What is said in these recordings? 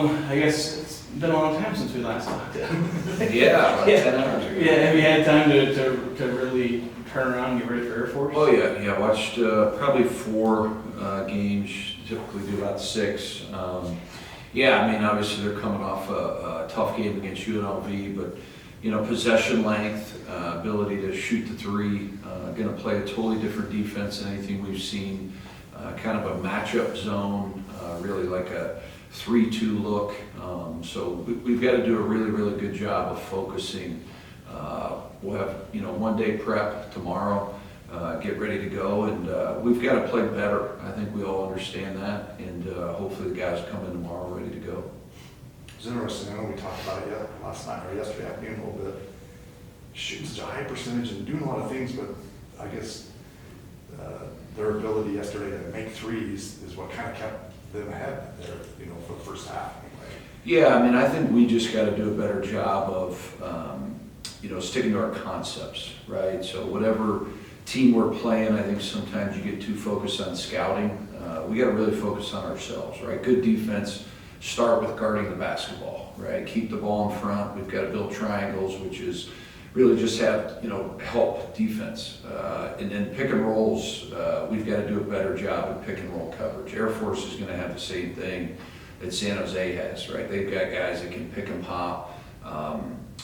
I guess it's been a long time since we last talked. Yeah, about 10 hours ago. Yeah, have you had time to really turn around and get ready for Air Force? Oh yeah, watched probably 4 games, typically do about 6. Yeah, I mean, obviously they're coming off a tough game against UNLV, but possession length, ability to shoot the 3, going to play a totally different defense than anything we've seen, kind of a matchup zone, really like a 3-2 look. So we've got to do a really good job of focusing. We'll have 1 day prep tomorrow, get ready to go, and we've got to play better. I think we all understand that, and hopefully the guys come in tomorrow ready to go. It's interesting. I know we talked about it last night or yesterday afternoon a little bit. Shooting such a high percentage and doing a lot of things, but I guess their ability yesterday to make threes is what kind of kept them ahead there, for the first half anyway. Yeah, I mean, I think we just got to do a better job of, sticking to our concepts, right? So whatever team we're playing, I think sometimes you get too focused on scouting. We got to really focus on ourselves, right? Good defense, start with guarding the basketball, right? Keep the ball in front. We've got to build triangles, which is really just have, help defense. And then pick and rolls, we've got to do a better job of pick and roll coverage. Air Force is going to have the same thing that San Jose has, right? They've got guys that can pick and pop.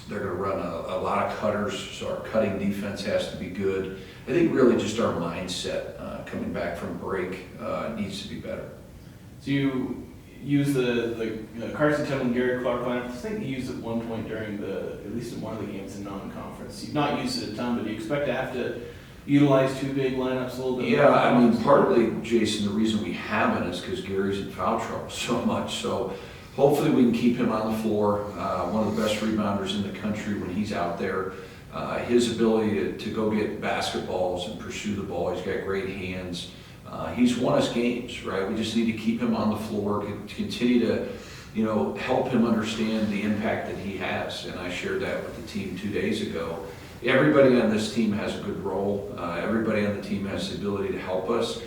They're going to run a lot of cutters, so our cutting defense has to be good. I think really just our mindset coming back from break needs to be better. So you use the Carson Temple and Jerrod Clark lineup. I think you used it at one point during at least in one of the games in non-conference. You've not used it a ton, but do you expect to have to utilize 2 big lineups a little bit? Yeah, I mean, partly, Jason, the reason we haven't is because Gary's in foul trouble so much. So hopefully we can keep him on the floor. One of the best rebounders in the country when he's out there. His ability to go get basketballs and pursue the ball, he's got great hands. He's won us games, right? We just need to keep him on the floor, continue to, help him understand the impact that he has. And I shared that with the team 2 days ago. Everybody on this team has a good role. Everybody on the team has the ability to help us.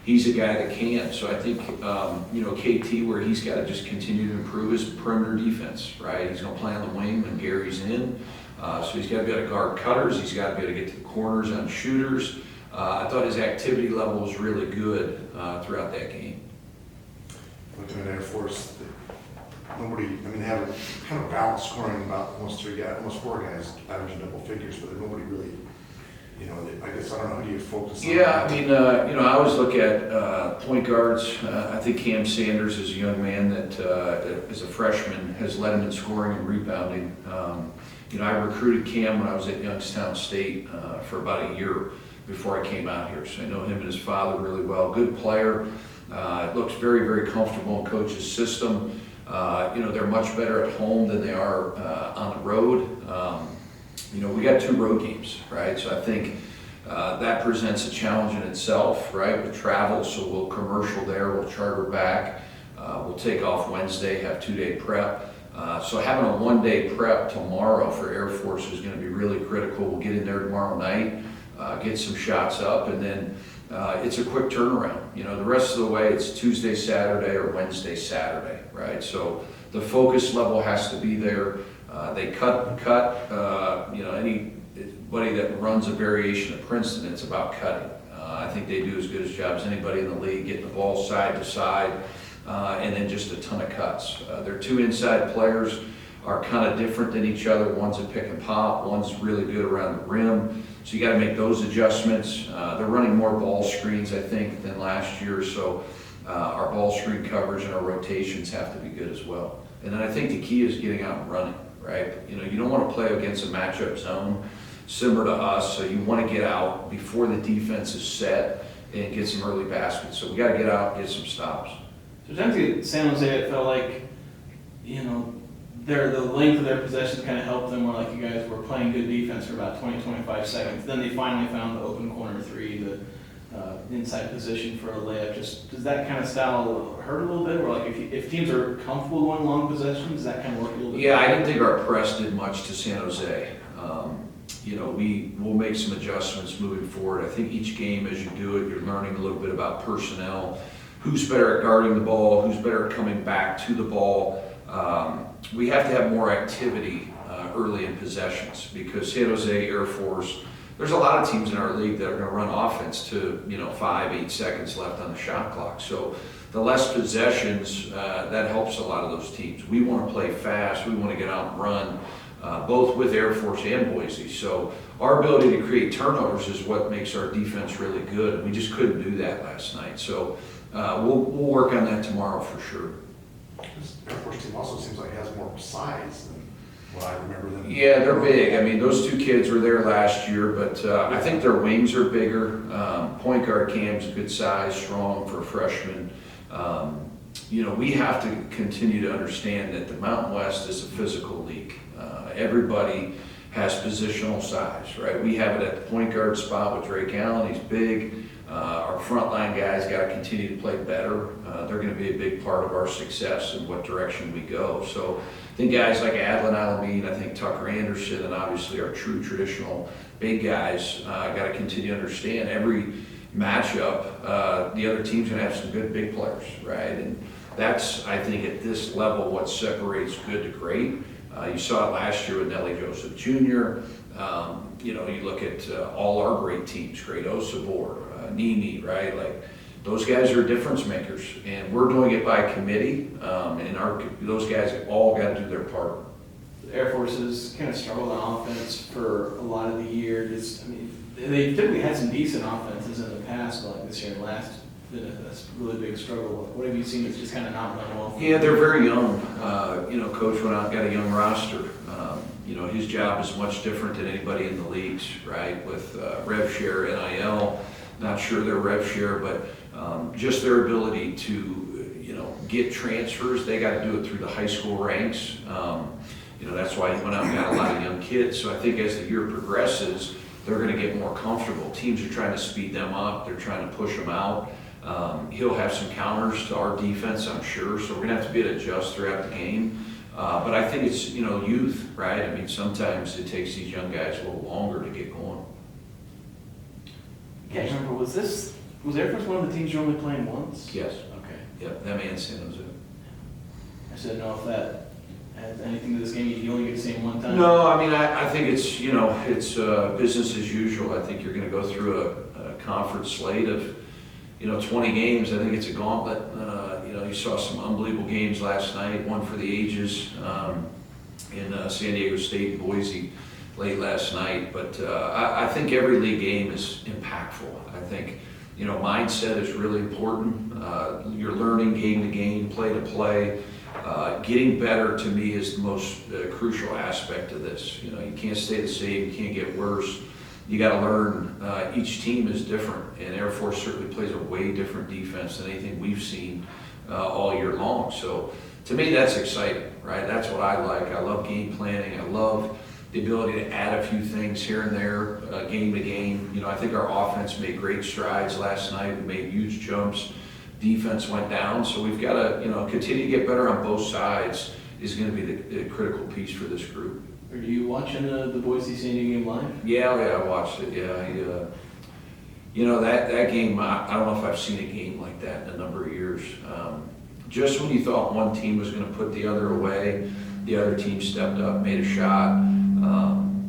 He's a guy that can. So I think, KT, where he's got to just continue to improve his perimeter defense, right? He's going to play on the wing when Gary's in. So he's got to be able to guard cutters. He's got to be able to get to the corners on shooters. I thought his activity level was really good throughout that game. Looking at Air Force, they have a kind of balanced scoring, about almost 4 guys averaging double figures, but nobody really, I guess, I don't know, who do you focus on? Yeah, I mean, I always look at point guards. I think Cam Sanders is a young man that, as a freshman, has led him in scoring and rebounding. I recruited Cam when I was at Youngstown State for about a year before I came out here. So I know him and his father really well. Good player. Looks very comfortable in coach's system. They're much better at home than they are on the road. We got 2 road games, right? So I think that presents a challenge in itself, right? With travel, so we'll commercial there, we'll charter back. We'll take off Wednesday, have 2-day prep. So having a 1-day prep tomorrow for Air Force is going to be really critical. We'll get in there tomorrow night, get some shots up, and then it's a quick turnaround. The rest of the way, it's Tuesday, Saturday, or Wednesday, Saturday, right? So the focus level has to be there. They cut. Anybody that runs a variation at Princeton, it's about cutting. I think they do as good a job as anybody in the league, getting the ball side to side, and then just a ton of cuts. Their 2 inside players are kind of different than each other. One's a pick and pop, one's really good around the rim. So you got to make those adjustments. They're running more ball screens, I think, than last year. So our ball screen coverage and our rotations have to be good as well. And then I think the key is getting out and running, right? You don't want to play against a matchup zone similar to us. So you want to get out before the defense is set and get some early baskets. So we got to get out and get some stops. There's actually San Jose, it felt like, the length of their possessions kind of helped them, where like you guys were playing good defense for about 20-25 seconds. Then they finally found the open corner 3, the inside position for a layup. Just does that kind of style hurt a little bit, or like if teams are comfortable going long possessions, does that kind of work a little bit? Yeah, I didn't think our press did much to San Jose. We'll make some adjustments moving forward. I think each game, as you do it, you're learning a little bit about personnel. Who's better at guarding the ball? Who's better at coming back to the ball? we have to have more activity early in possessions, because San Jose, Air Force, there's a lot of teams in our league that are going to run offense to 5-8 seconds left on the shot clock. So the less possessions, that helps a lot of those teams. We want to play fast. We want to get out and run, both with Air Force and Boise. So our ability to create turnovers is what makes our defense really good. We just couldn't do that last night. So we'll work on that tomorrow for sure. This Air Force team also seems like it has more size than what I remember them. Yeah, they're big. I mean, those two kids were there last year, but I think their wings are bigger. Point guard Cam's a good size, strong for a freshman. We have to continue to understand that the Mountain West is a physical league. Everybody has positional size, right? We have it at the point guard spot with Jerrod Calhoun. He's big. Our frontline guys got to continue to play better. They're going to be a big part of our success and what direction we go. So I think guys like Adlin Alameen, I think Tucker Anderson, and obviously our true traditional big guys got to continue to understand every matchup, the other team's going to have some good big players, right? And that's, I think, at this level, what separates good to great. You saw it last year with Nelly Joseph Jr. You look at all our great teams, Great Osabor, Nini, right? Like, those guys are difference makers, and we're doing it by committee, and those guys have all got to do their part. The Air Force has kind of struggled on offense for a lot of the year. They typically had some decent offenses in the past, but like this year and last, been a really big struggle. What have you seen that's just kind of not done well? Yeah, they're very young. Coach went out and got a young roster. His job is much different than anybody in the leagues, right? With rev share, NIL, not sure their rev share, but just their ability to, get transfers. They got to do it through the high school ranks. That's why he went out and got a lot of young kids. So I think as the year progresses, they're going to get more comfortable. Teams are trying to speed them up. They're trying to push them out. He'll have some counters to our defense, I'm sure. So we're going to have to be able to adjust throughout the game. But I think it's, youth, right? I mean, sometimes it takes these young guys a little longer to get going. I can't remember, was Air Force one of the teams you're only playing once? Yes. Okay. Yep, them and San Jose. I just didn't know if that had anything to this game. You only get to see him one time? No, I mean, I think it's, it's business as usual. I think you're going to go through a conference slate of, 20 games. I think it's a gauntlet. You saw some unbelievable games last night, one for the ages in San Diego State and Boise late last night. But I think every league game is impactful. I think, mindset is really important. You're learning game to game, play to play. Getting better, to me, is the most crucial aspect of this. You can't stay the same, you can't get worse. You got to learn. Each team is different, and Air Force certainly plays a way different defense than anything we've seen all year long. So to me, that's exciting, right? That's what I like. I love game planning. I love the ability to add a few things here and there, game to game. I think our offense made great strides last night. We made huge jumps. Defense went down, so we've got to continue to get better on both sides is going to be the critical piece for this group. Are you watching the Boise San Diego game live? Yeah, I watched it. Yeah, that game. I don't know if I've seen a game like that in a number of years. Just when you thought one team was going to put the other away, the other team stepped up, made a shot.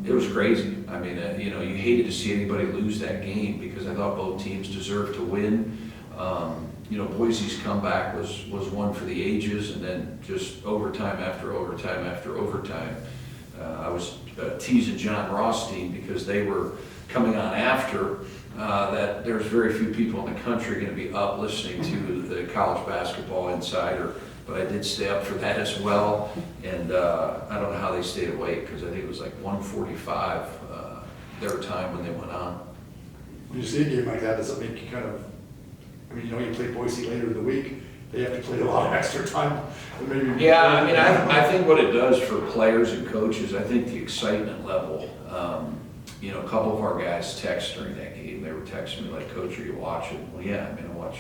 It was crazy. I mean, you hated to see anybody lose that game because I thought both teams deserved to win. Boise's comeback was one for the ages, and then just overtime after overtime after overtime. I was teasing John Rothstein because they were coming on after that. There's very few people in the country going to be up listening to the College Basketball Insider, but I did stay up for that as well. And I don't know how they stayed awake because I think it was like 1:45 their time when they went on. When you see a game like that, does it make you kind of, you play Boise later in the week, they have to play a lot of extra time. Maybe. Yeah, I think what it does for players and coaches, I think the excitement level, a couple of our guys text during that game. They were texting me like, "Coach, are you watching?" Well, yeah, I watch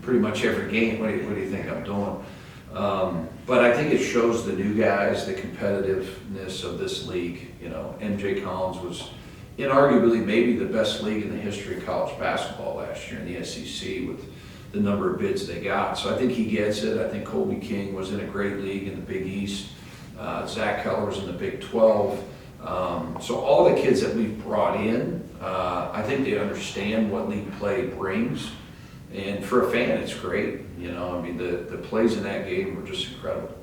pretty much every game. What do you think I'm doing? But I think it shows the new guys, the competitiveness of this league. MJ Collins was inarguably maybe the best league in the history of college basketball last year in the SEC with the number of bids they got. So I think he gets it. I think Colby King was in a great league in the Big East. Zach Keller's in the Big 12. So all the kids that we've brought in, I think they understand what league play brings. And for a fan, it's great. You know, I mean, the plays in that game were just incredible.